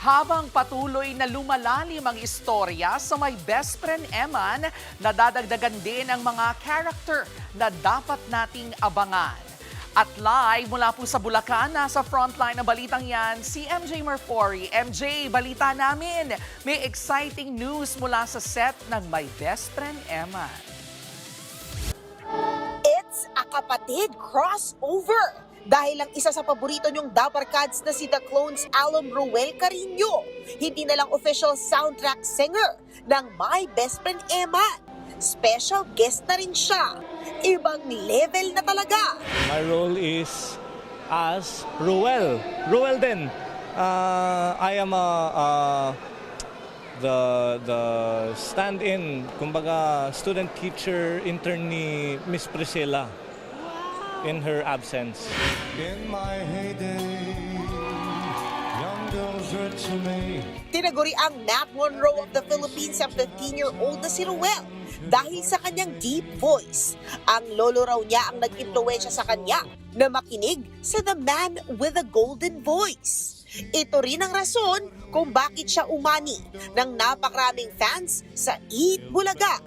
Habang patuloy na lumalalim ang istorya sa My Best Friend Eman, nadadagdagan din ang mga character na dapat nating abangan. At live mula po sa Bulacan, nasa frontline ng balitang yan, si MJ Marfori. MJ, balita namin, may exciting news mula sa set ng My Best Friend Eman. It's a kapatid crossover. Dahil ang isa sa paborito niyong Dabarkads na si The Clones Alum Ruel Carino, hindi na lang official soundtrack singer ng My Best Friend Eman. Special guest na rin siya. Ibang level na talaga. My role is as Ruel. Ruel din. I am the stand-in, kumbaga student teacher intern ni Miss Priscilla in her absence. In my heyday, young girls were to me. Tinaguri ang Nat Monroe of the Philippines ang 15-year-old na si Ruel dahil sa kanyang deep voice. Ang lolo raw niya ang nag-impluwensya sa kanya na makinig sa The Man with a Golden Voice. Ito rin ang rason kung bakit siya umani ng napakaraming fans sa Eat Bulaga.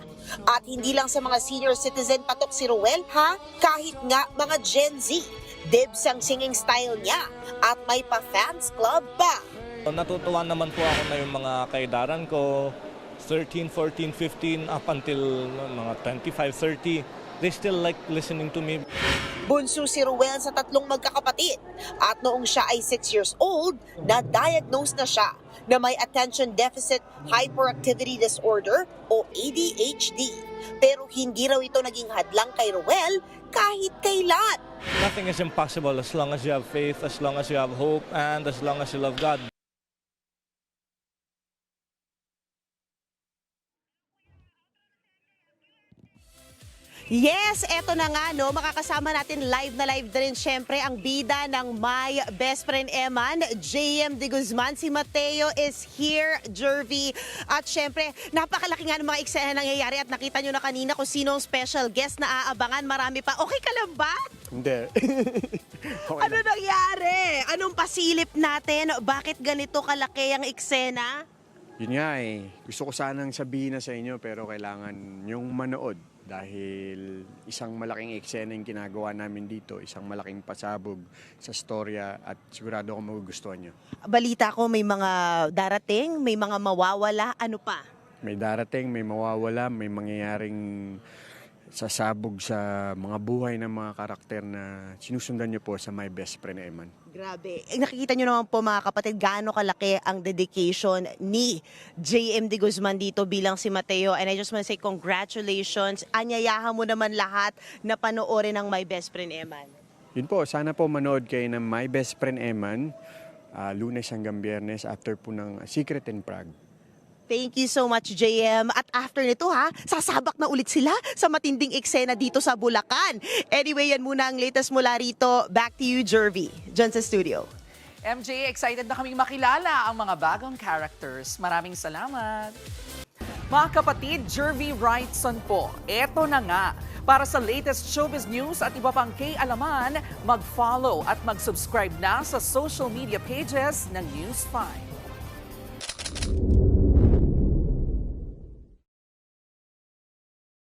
At hindi lang sa mga senior citizen patok si Ruel ha, kahit nga mga Gen Z. Dibs ang singing style niya at may pa-fans club pa. Natutuwa naman po ako na yung mga kaedaran ko, 13, 14, 15, up until mga 25, 30. They still like listening to me. Bunso si Ruel sa tatlong magkakapatid at noong siya ay 6 years old, na-diagnose na siya na may Attention Deficit Hyperactivity Disorder o ADHD. Pero hindi raw ito naging hadlang kay Ruel kahit kailan. Nothing is impossible as long as you have faith, as long as you have hope, and as long as you love God. Yes, eto na nga no, makakasama natin live na rin syempre ang bida ng My Best Friend Eman, JM De Guzman. Si Mateo is here, Jervy. At syempre, napakalaki nga ng mga eksena nangyayari at nakita nyo na kanina kung sino ang special guest na aabangan. Marami pa. Okay ka lang ba? Hindi. Ano nangyari? Anong pasilip natin? Bakit ganito kalaki ang eksena? Yun nga gusto ko sanang sabihin na sa inyo pero kailangan yung manood. Dahil isang malaking eksena yung ginagawa namin dito, isang malaking pasabog sa storya at sigurado ako magugustuhan nyo. Balita ko may mga darating, may mga mawawala, ano pa? May darating, may mawawala, may mangyayaring sasabog sa mga buhay ng mga karakter na sinusundan nyo po sa My Best Friend Eman. Grabe. Nakikita nyo naman po mga kapatid, gaano kalaki ang dedication ni JM De Guzman dito bilang si Mateo. And I just want to say congratulations. Anyayahan mo naman lahat na panoorin ng My Best Friend Eman. Yun po, sana po manood kayo ng My Best Friend Eman, Lunes hanggang Biyernes after po ng Secret in Prague. Thank you so much, JM. At after nito sasabak na ulit sila sa matinding eksena dito sa Bulacan. Anyway, yan muna ang latest mula rito. Back to you, Jervy, dyan sa studio. MJ, excited na kaming makilala ang mga bagong characters. Maraming salamat. Mga kapatid, Jervy Wrightson po. Eto na nga. Para sa latest showbiz news at iba pang K-alaman, mag-follow at mag-subscribe na sa social media pages ng News 5.